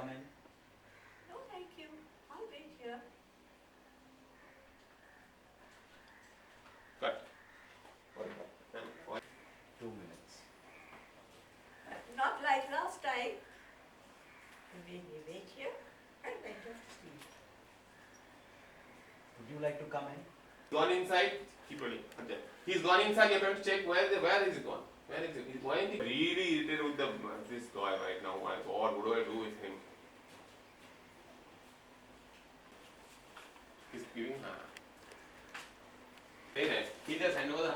come in? No, thank you. I'll wait here. Cut. 2 minutes. Not like last time. When you wait here, I went off to sleep. Would you like to come in? Gone inside, keep rolling. Okay. He's gone inside, you have to check where is he gone? Where is he? Why is he really irritated with this guy right now? My God, what do I do with him? He's giving her. Very nice. He just hand over the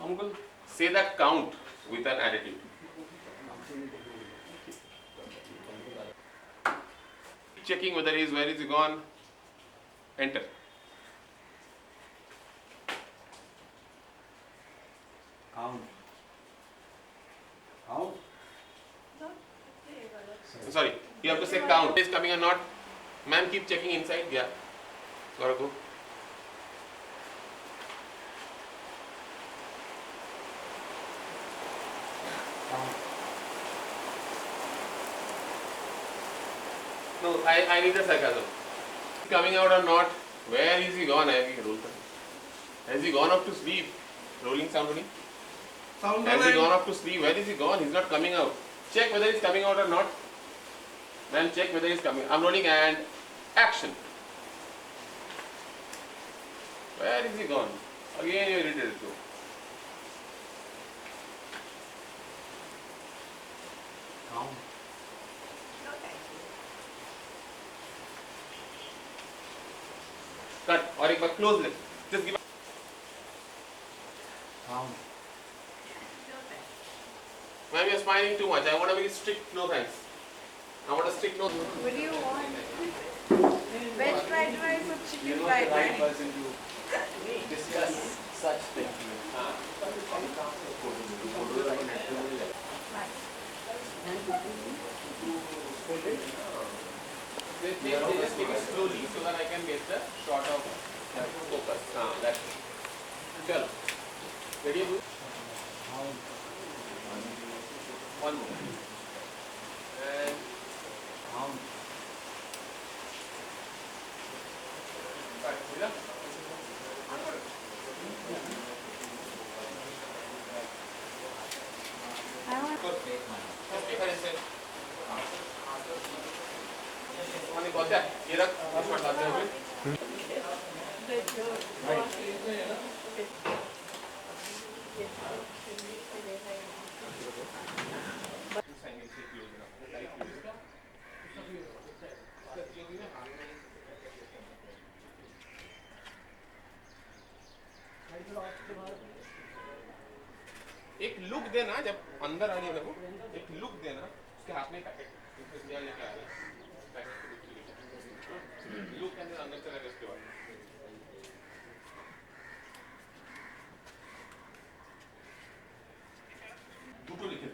uncle. Say that count with an attitude. Checking whether he is where is he gone. Enter. Count. Count. No, okay, well, Sorry, you have to say count. Is coming or not? Ma'am, keep checking inside. Yeah. Gotta go. Count. No, I need the sarcasm. Coming out or not? Where is he gone? Has he gone up to sleep? Rolling sound only. Has he gone up to sleep? Where is he gone? He's not coming out. Check whether he's coming out or not. Ma'am, check whether he's coming. I'm rolling and action. Where is he gone? Again you're irritated too. Count. no, thank you. Cut. Or एक बार close it. Just give. Count. No, thank you. Ma'am, you're smiling too much. I want a very strict no thanks. I want a strict no. What do you want? Veg fried rice or chicken You're not fried the right rice? person to discuss such things. They just give it slowly so that I can get the shot of focus. That's it. Chalo. Ready? Abu? Count. One more. And Count. cut. Mila? Okay, fine, sir. मैंने कहा था ये रख shot आते हैं एक look देना जब अंदर आने लगो एक लुक देना उसके हाथ में पैकेट क्या लेके आ रहा है लुक के अंदर अंदर चला गया उसके बाद दुटो लिखे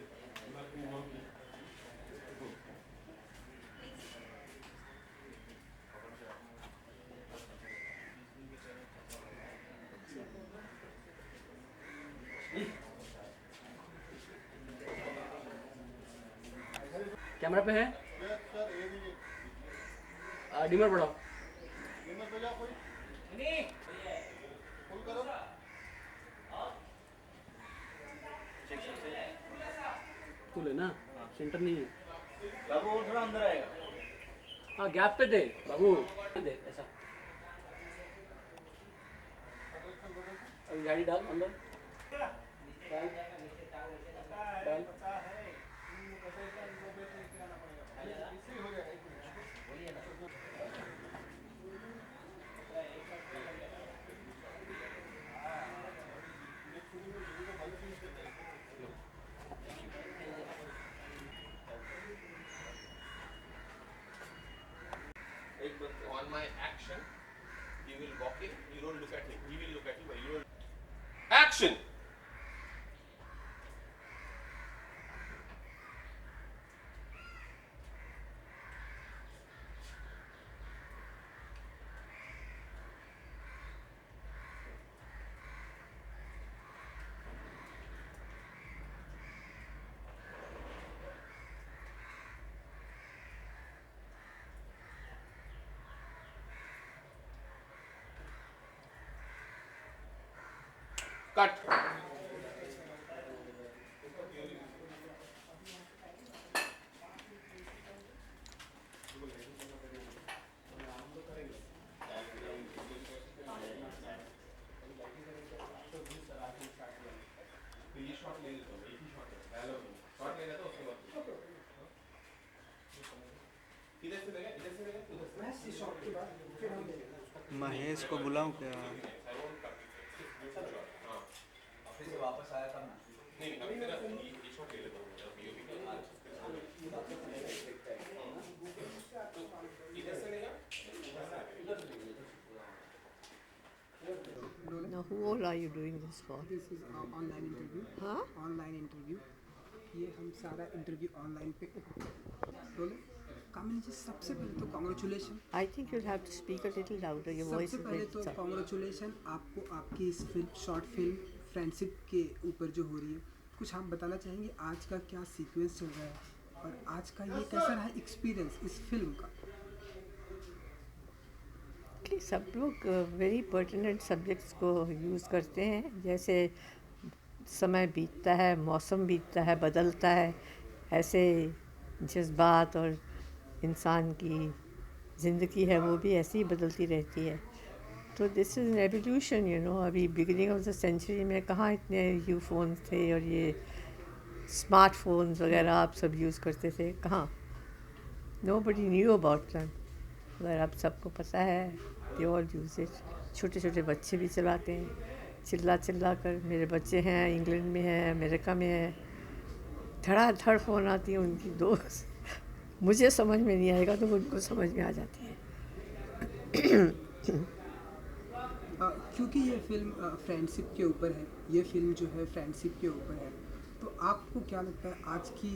कैमरा पे है डिमर बढ़ाओ फुल है ना सेंटर नहीं है बाबू और थोड़ा अंदर आएगा. हाँ गैप पे दे बाबू दे ऐसा अभी गाड़ी डाल अंदर डाल डाल on my action you will walk in you don't look at him he will look at you but you don't action Cut. Mahesh को बुलाऊं क्या? ऑफिस से वापस आया था ना। Now, who all are you doing this for? This is online interview. Huh? Online interview, ये हम सारा इंटरव्यू ऑनलाइन पे बोले। कामिनी जी, सबसे पहले तो congratulation. I think you'll have to speak a little louder. Your voice सबसे is पहले very तो soft. कॉन्ग्रेचुलेशन आपको, आपकी इस फिल्म, शॉर्ट फिल्म फ्रेंडशिप के ऊपर जो हो रही है। कुछ आप बताना चाहेंगे आज का क्या सीक्वेंस चल रहा है और आज का ये कैसा रहा एक्सपीरियंस इस फिल्म का? कि सब लोग वेरी पर्टिनेंट सब्जेक्ट्स को यूज़ करते हैं। जैसे समय बीतता है, मौसम बीतता है, बदलता है, ऐसे जज्बात और इंसान की ज़िंदगी है वो भी ऐसे ही बदलती रहती है। तो this is an evolution, you know. अभी बिगिनिंग ऑफ द सेंचुरी में कहाँ इतने यू फोन्स थे और ये स्मार्टफोन्स वगैरह आप सब यूज़ करते थे, कहाँ? Nobody knew about them. अगर आप सबको पता है, दे ऑल यूज इट। छोटे छोटे बच्चे भी चलाते हैं, चिल्ला चिल्ला कर। मेरे बच्चे हैं, इंग्लैंड में हैं, अमेरिका में हैं, धड़ाधड़ फ़ोन आती है उनकी दोस्त। मुझे समझ में नहीं आएगा तो उनको समझ में आ जाती है। क्योंकि ये फिल्म फ्रेंडशिप के ऊपर है, ये फिल्म जो है फ्रेंडशिप के ऊपर है, तो आपको क्या लगता है आज की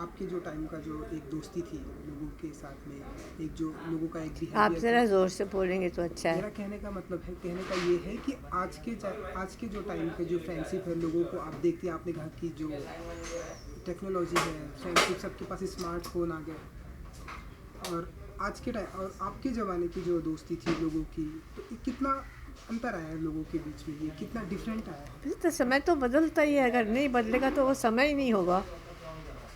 आपके जो टाइम का जो एक दोस्ती थी लोगों के साथ में, एक जो लोगों का एक आप बिहेवियर ज़रा था, ज़ोर से बोलेंगे तो अच्छा मेरा है। कहने का मतलब है, कहने का ये है कि आज के जो टाइम पे जो फ्रेंडशिप है, लोगों को आप देखते हैं, आपने कहा कि जो टेक्नोलॉजी है, फ्रेंडशिप, सबके पास स्मार्टफोन आ गए, और आज के टाइम और आपके ज़माने की जो दोस्ती थी लोगों की, तो ये कितना अंतर आया है लोगों के बीच में, ये कितना डिफरेंट आया है? तो समय तो बदलता ही है। अगर नहीं बदलेगा तो वो समय ही नहीं होगा।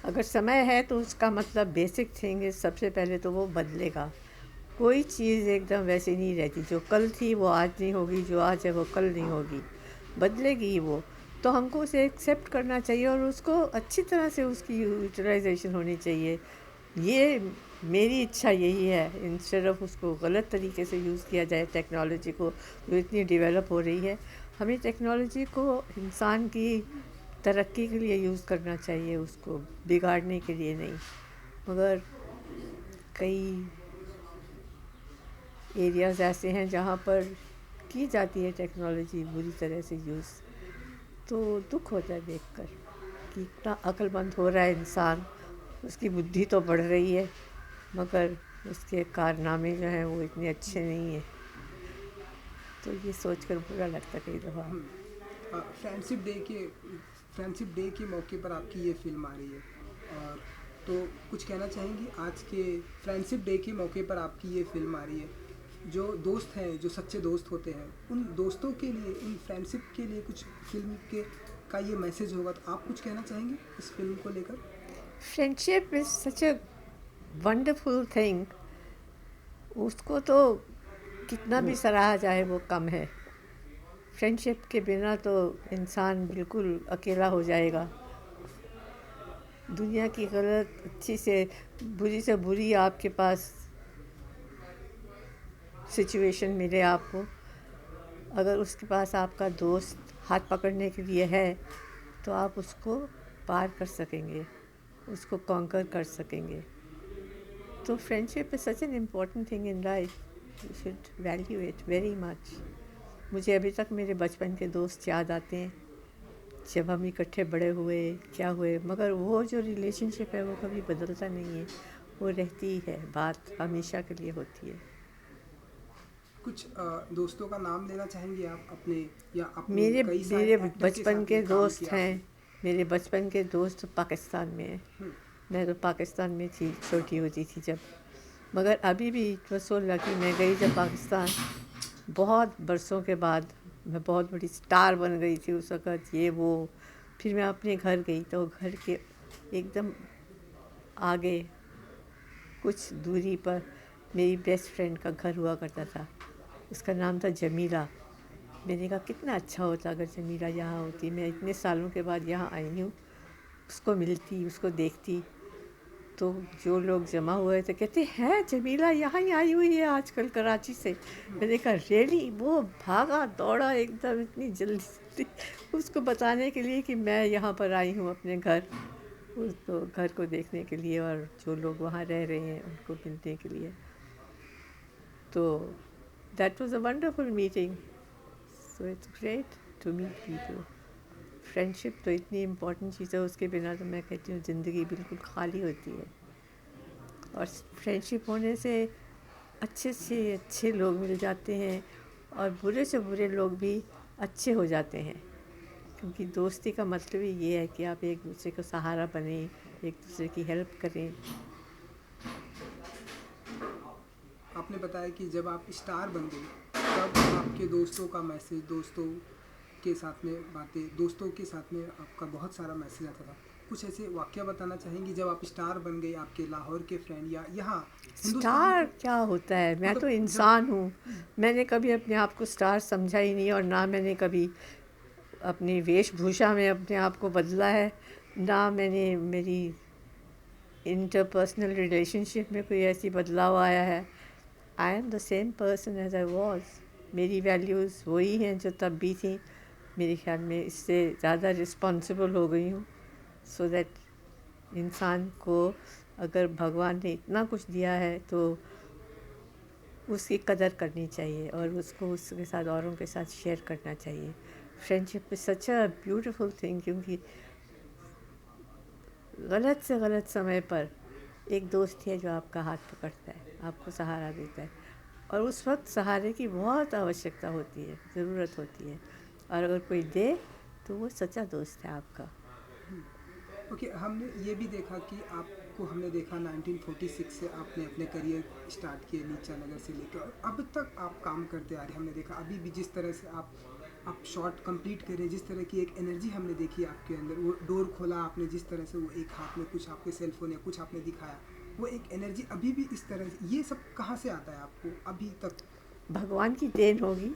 अगर समय है तो उसका मतलब बेसिक थिंग है, सबसे पहले तो वो बदलेगा। कोई चीज़ एकदम वैसी नहीं रहती। जो कल थी वो आज नहीं होगी, जो आज है वो कल नहीं होगी, बदलेगी ही वो। तो हमको उसे एक्सेप्ट करना चाहिए और उसको अच्छी तरह से उसकी यूटिलाइजेशन होनी चाहिए। ये मेरी इच्छा यही है। इंस्टेड ऑफ उसको गलत तरीके से यूज़ किया जाए टेक्नोलॉजी को, जो इतनी डेवलप हो रही है, हमें टेक्नोलॉजी को इंसान की तरक्की के लिए यूज़ करना चाहिए, उसको बिगाड़ने के लिए नहीं। मगर कई एरियाज़ ऐसे हैं जहाँ पर की जाती है टेक्नोलॉजी बुरी तरह से यूज़, तो दुख होता है देखकर कि इतना अक्लमंद हो रहा है इंसान, उसकी बुद्धि तो बढ़ रही है मगर उसके कारनामे जो हैं वो इतने अच्छे नहीं हैं। तो ये सोचकर बुरा लगता कई दफ़ा। फ्रेंडशिप डे के मौके पर आपकी ये फिल्म आ रही है, और तो कुछ कहना चाहेंगी आज के फ्रेंडशिप डे के मौके पर आपकी ये फिल्म आ रही है? जो दोस्त हैं, जो सच्चे दोस्त होते हैं, उन दोस्तों के लिए, इन फ्रेंडशिप के लिए कुछ फिल्म के का ये मैसेज होगा, तो आप कुछ कहना चाहेंगे इस फिल्म को लेकर? Friendship is such a wonderful thing. उसको तो कितना भी सराहा जाए वो कम है। फ्रेंडशिप के बिना तो इंसान बिल्कुल अकेला हो जाएगा। दुनिया की गलत अच्छी से बुरी आपके पास सिचुएशन मिले आपको, अगर उसके पास आपका दोस्त हाथ पकड़ने के लिए है तो आप उसको पार कर सकेंगे, उसको कॉन्कर कर सकेंगे। तो friendship is such an important thing in life, you should value it very much. मुझे अभी तक मेरे बचपन के दोस्त याद आते हैं, जब हम इकट्ठे बड़े हुए, क्या हुए, मगर वो जो रिलेशनशिप है वो कभी बदलता नहीं है, वो रहती ही है, बात हमेशा के लिए होती है। कुछ दोस्तों का नाम लेना चाहेंगे आप अपने, या अपने मेरे कई सारे मेरे एक्टर बचपन साथ के में काम दोस्त किया हैं। आपने? मेरे बचपन के दोस्त पाकिस्तान में हैं। मैं तो पाकिस्तान में थी, छोटी होती थी जब। मगर अभी भी इट वाज सो लकी, मैं गई जब पाकिस्तान, बहुत बरसों के बाद मैं बहुत बड़ी स्टार बन गई थी उस वक़्त, ये वो। फिर मैं अपने घर गई तो घर के एकदम आगे कुछ दूरी पर मेरी बेस्ट फ्रेंड का घर हुआ करता था। उसका नाम था जमीला। मैंने कहा कितना अच्छा होता अगर जमीला यहाँ होती। मैं इतने सालों के बाद यहाँ आई हूँ, उसको मिलती, उसको देखती। तो जो लोग जमा हुए थे कहते हैं जमीला यहाँ ही आई हुई है आजकल कराची से। मैंने कहा रियली? वो भागा दौड़ा एकदम इतनी जल्दी उसको बताने के लिए कि मैं यहाँ पर आई हूँ अपने घर, उसको घर को देखने के लिए और जो लोग वहाँ रह रहे हैं उनको मिलने के लिए। तो that was a wonderful meeting. So it's great to meet people. Friendship तो इतनी इम्पोर्टेंट चीज़ है, उसके बिना तो मैं कहती हूँ ज़िंदगी बिल्कुल खाली होती है। और फ्रेंडशिप होने से अच्छे से अच्छे लोग मिल जाते हैं और बुरे से बुरे लोग भी अच्छे हो जाते हैं, क्योंकि दोस्ती का मतलब ही ये है कि आप एक दूसरे को सहारा बने, एक दूसरे की हेल्प करें। आपने बताया कि जब आप स्टार बन गई तब आपके दोस्तों का मैसेज, दोस्तों के साथ में बातें, दोस्तों के साथ में आपका बहुत सारा मैसेज आता था। कुछ ऐसे वाक़या बताना चाहेंगी जब आप स्टार बन गई, आपके लाहौर के फ्रेंड या यहाँ स्टार क्या होता है? मैं तो इंसान हूँ। मैंने कभी अपने आप को स्टार समझा ही नहीं, और ना मैंने कभी अपनी वेशभूषा में अपने आप को बदला है, ना मैंने मेरी इंटरपर्सनल रिलेशनशिप में कोई ऐसी बदलाव आया है। I am the same person as I was. मेरी वैल्यूज़ वही हैं जो तब भी थी। मेरे ख्याल में इससे ज़्यादा रिस्पॉन्सिबल हो गई हूँ, सो दैट इंसान को अगर भगवान ने इतना कुछ दिया है तो उसकी कदर करनी चाहिए और उसको उसके साथ औरों के साथ शेयर करना चाहिए। Friendship is such a beautiful thing, क्योंकि गलत से गलत समय पर एक दोस्त है जो आपका हाथ पकड़ता है, आपको सहारा देता है, और उस वक्त सहारे की बहुत आवश्यकता होती है, ज़रूरत होती है, और अगर कोई दे तो वो सच्चा दोस्त है आपका। ओके, हमने ये भी देखा कि आपको हमने देखा 1946 से आपने अपने करियर स्टार्ट किए नीचा नगर से लेकर और अब तक आप काम करते आ रहे हैं। हमने देखा अभी भी जिस तरह से आप शॉट कंप्लीट कर रहे हैं, जिस तरह की एक एनर्जी हमने देखी आपके अंदर, वो डोर खोला आपने जिस तरह से, वो एक हाथ में कुछ आपके सेल फोन या कुछ आपने दिखाया, वो एक एनर्जी अभी भी इस तरह से, ये सब कहाँ से आता है आपको अभी तक? भगवान की देन होगी।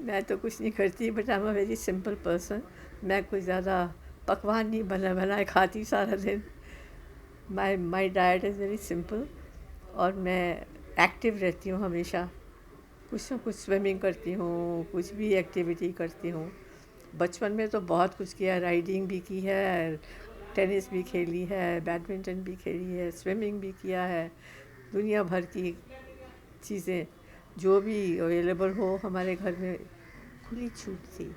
मैं तो कुछ नहीं करती, but I am a very simple person. मैं कोई ज़्यादा पकवान नहीं बनाए खाती सारा दिन। My diet is very simple, और मैं एक्टिव रहती हूँ हमेशा। कुछ ना कुछ स्विमिंग करती हूँ, कुछ भी एक्टिविटी करती हूँ। बचपन में तो बहुत कुछ किया, राइडिंग भी की है, टेनिस भी खेली है, बैडमिंटन भी खेली है, स्विमिंग भी किया है। दुनिया भर की चीज़ें जो भी अवेलेबल हो हमारे घर में, खुली छूट थी।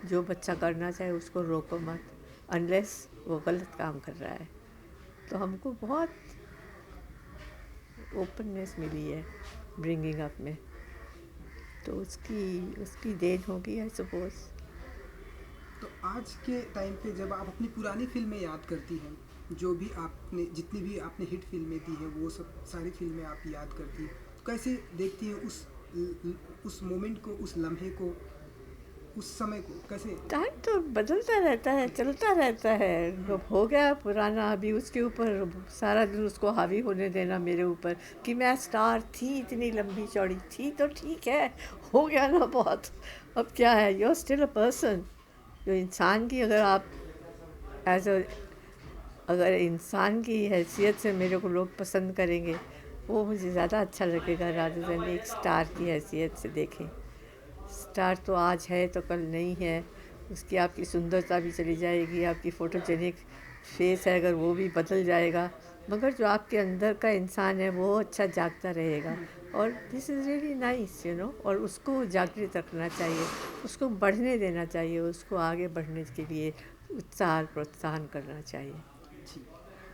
जो बच्चा करना चाहे उसको रोको मत, अनलेस वो गलत काम कर रहा है। तो हमको बहुत ओपननेस मिली है ब्रिंगिंग अप में, तो उसकी देन होगी आई सपोज। तो आज के टाइम पे जब आप अपनी पुरानी फिल्में याद करती हैं, जो भी आपने, जितनी भी आपने हिट फिल्में दी हैं, वो सब सारी फिल्में आप याद करती हैं, तो कैसे देखती हैं उस मोमेंट को, उस लम्हे को, उस समय को कैसे? टाइम तो बदलता रहता है, चलता रहता है। अब हो गया पुराना, अभी उसके ऊपर सारा दिन उसको हावी होने देना मेरे ऊपर कि मैं स्टार थी, इतनी लंबी चौड़ी थी, तो ठीक है, हो गया ना बहुत। अब क्या है, you are still a person. जो इंसान की अगर आप अगर इंसान की हैसियत से मेरे को लोग पसंद करेंगे, वो मुझे ज़्यादा अच्छा लगेगा रादर देन एक स्टार की हैसियत से देखें। स्टार तो आज है तो कल नहीं है, उसकी आपकी सुंदरता भी चली जाएगी, आपकी फ़ोटोजेनिक फेस है अगर वो भी बदल जाएगा, मगर जो आपके अंदर का इंसान है वो अच्छा जागता रहेगा। और this is really nice, you know. और उसको जागृत रखना चाहिए, उसको बढ़ने देना चाहिए, उसको आगे बढ़ने के लिए उत्साह प्रोत्साहन करना चाहिए।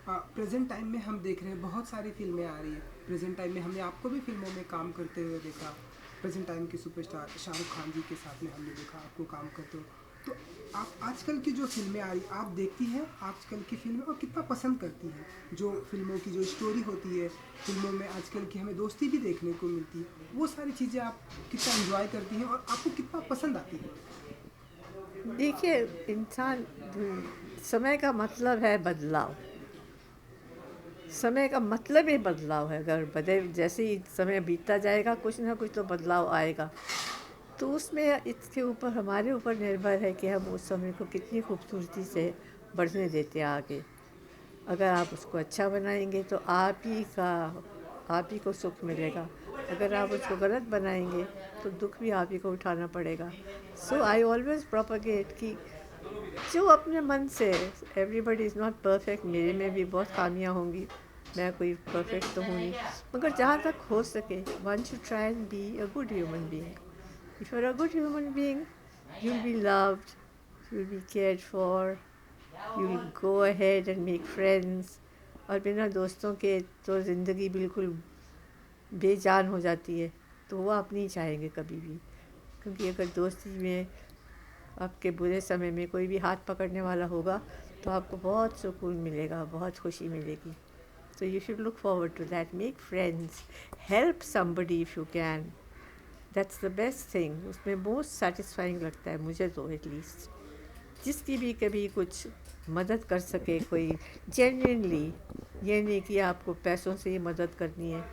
प्रेजेंट टाइम में हम देख रहे हैं बहुत सारी फिल्में आ रही हैं। प्रेजेंट टाइम में हमने आपको भी फिल्मों में काम करते हुए देखा। प्रेजेंट टाइम के सुपरस्टार शाहरुख खान जी के साथ में हमने देखा आपको काम करते हो। तो आप आजकल की जो फिल्में आ रही आप देखती हैं आजकल की फिल्में और कितना पसंद करती हैं? जो फिल्मों की जो स्टोरी होती है फिल्मों में आजकल की हमें दोस्ती भी देखने को मिलती है, वो सारी चीज़ें आप कितना एंजॉय करती हैं और आपको कितना पसंद आती है? देखिए, इंसान समय का मतलब है बदलाव। समय का मतलब ही बदलाव है। अगर बदल जैसे ही समय बीतता जाएगा कुछ ना कुछ तो बदलाव आएगा। तो उसमें इसके ऊपर हमारे ऊपर निर्भर है कि हम उस समय को कितनी खूबसूरती से बढ़ने देते हैं आगे। अगर आप उसको अच्छा बनाएंगे तो आप ही को सुख मिलेगा। अगर आप उसको गलत बनाएंगे तो दुख भी आप ही को उठाना पड़ेगा। सो आई ऑलवेज प्रोपगेट कि जो अपने मन से, एवरीबडी इज़ नॉट परफेक्ट, मेरे में भी बहुत खामियां होंगी, मैं कोई परफेक्ट तो हूँ नहीं, मगर जहाँ तक हो सके one should try and be a good human being. If you are a good human being you will be loved, you will be cared for, you will go ahead and make friends. और बिना दोस्तों के तो ज़िंदगी बिल्कुल बेजान हो जाती है, तो वो आप नहीं चाहेंगे कभी भी, क्योंकि अगर दोस्ती में आपके बुरे समय में कोई भी हाथ पकड़ने वाला होगा तो आपको बहुत सुकून मिलेगा, बहुत खुशी मिलेगी. So you should look forward to that. Make friends, help somebody if you can. That's the best thing. उसमें most satisfying लगता है मुझे तो at least. जिसकी भी कभी कुछ मदद कर सके कोई genuinely, ये नहीं कि आपको पैसों से ही मदद करनी है,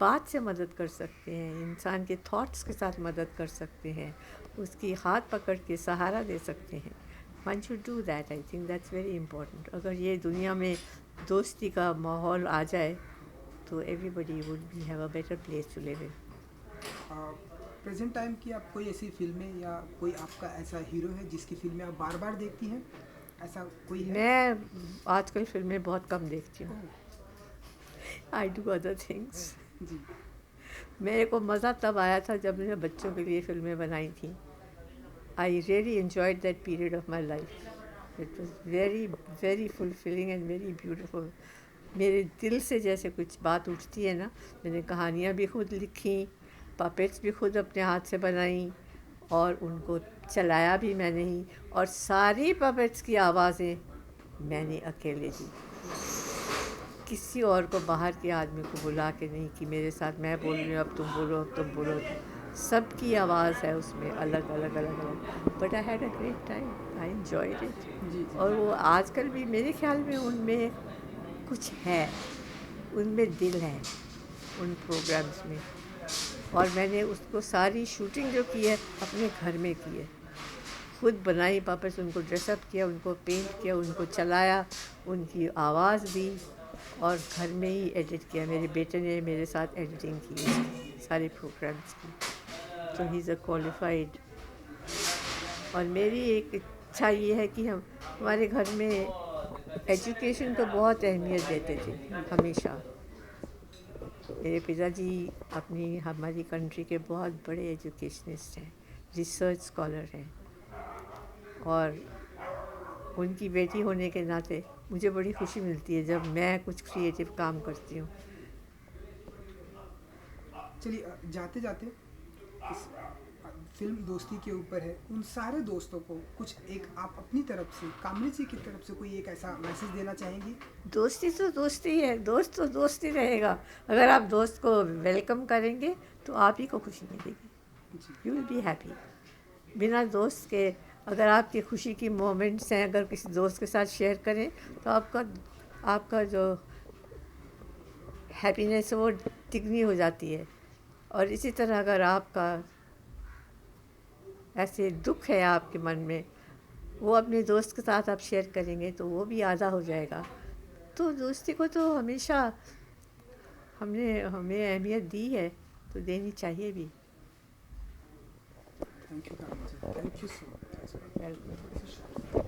बात से मदद कर सकते हैं, इंसान के थॉट्स के साथ मदद कर सकते हैं, उसकी हाथ पकड़ के सहारा दे सकते हैं. One should do that. I think that's very important. अगर ये दुनिया में दोस्ती का माहौल आ जाए तो everybody would have a better place to live in. Present time की आप कोई ऐसी फिल्में या कोई आपका ऐसा हीरो है जिसकी फिल्में आप बार बार देखती हैं, ऐसा कोई है? मैं आजकल फिल्में बहुत कम देखती हूँ. I do other things. जी. मेरे को मज़ा तब आया था जब मैंने बच्चों के लिए फिल्में बनाई थी. I really enjoyed that period of my life. It was very very fulfilling and very beautiful. मेरे दिल से जैसे कुछ बात उठती है ना. मैंने कहानियाँ भी खुद लिखी, पपेट्स भी खुद अपने हाथ से बनाई और उनको चलाया भी मैंने ही, और सारी पपेट्स की आवाज़ें मैंने अकेले दी. किसी और को, बाहर के आदमी को बुला के नहीं कि मेरे साथ मैं बोल रही हूँ अब तुम बोलो, अब तुम बोलो. सबकी आवाज़ है उसमें, अलग अलग अलग अलग. But I had a great time. I enjoyed it. जी. और वो आजकल भी मेरे ख्याल में उनमें कुछ है, उनमें दिल है उन प्रोग्राम्स में. और मैंने उसको सारी शूटिंग जो की है अपने घर में की है, खुद बनाई पपेट्स, उनको ड्रेसअप किया, उनको पेंट किया, उनको चलाया, उनकी आवाज़ दी और घर में ही एडिट किया. मेरे बेटे ने मेरे साथ एडिटिंग की सारे प्रोग्राम्स की. तो ही इज़ अ क्वालिफाइड. और मेरी एक इच्छा ये है कि हम हमारे घर में एजुकेशन को बहुत अहमियत देते थे हमेशा. मेरे पिताजी हमारी कंट्री के बहुत बड़े एजुकेशनिस्ट हैं, रिसर्च स्कॉलर हैं, और उनकी बेटी होने के नाते मुझे बड़ी खुशी मिलती है जब मैं कुछ क्रिएटिव काम करती हूँ. चलिए, जाते जाते इस फिल्म दोस्ती के ऊपर है, उन सारे दोस्तों को कुछ एक आप अपनी तरफ से, कामनी जी की तरफ से कोई एक ऐसा मैसेज देना चाहेंगी? दोस्ती तो दोस्ती है, दोस्त तो दोस्ती रहेगा. अगर आप दोस्त को वेलकम करेंगे तो आप ही को खुशी मिलेगी. You will be happy. बिना दोस्त के अगर आपकी खुशी की मोमेंट्स हैं, अगर किसी दोस्त के साथ शेयर करें तो आपका जो हैप्पीनेस है वो तिगनी हो जाती है. और इसी तरह अगर आपका ऐसे दुख है आपके मन में, वो अपने दोस्त के साथ आप शेयर करेंगे तो वो भी आधा हो जाएगा. तो दोस्ती को तो हमेशा हमें अहमियत दी है, तो देनी चाहिए भी. Thank you Kamini ji. Thank you so much. Welcome.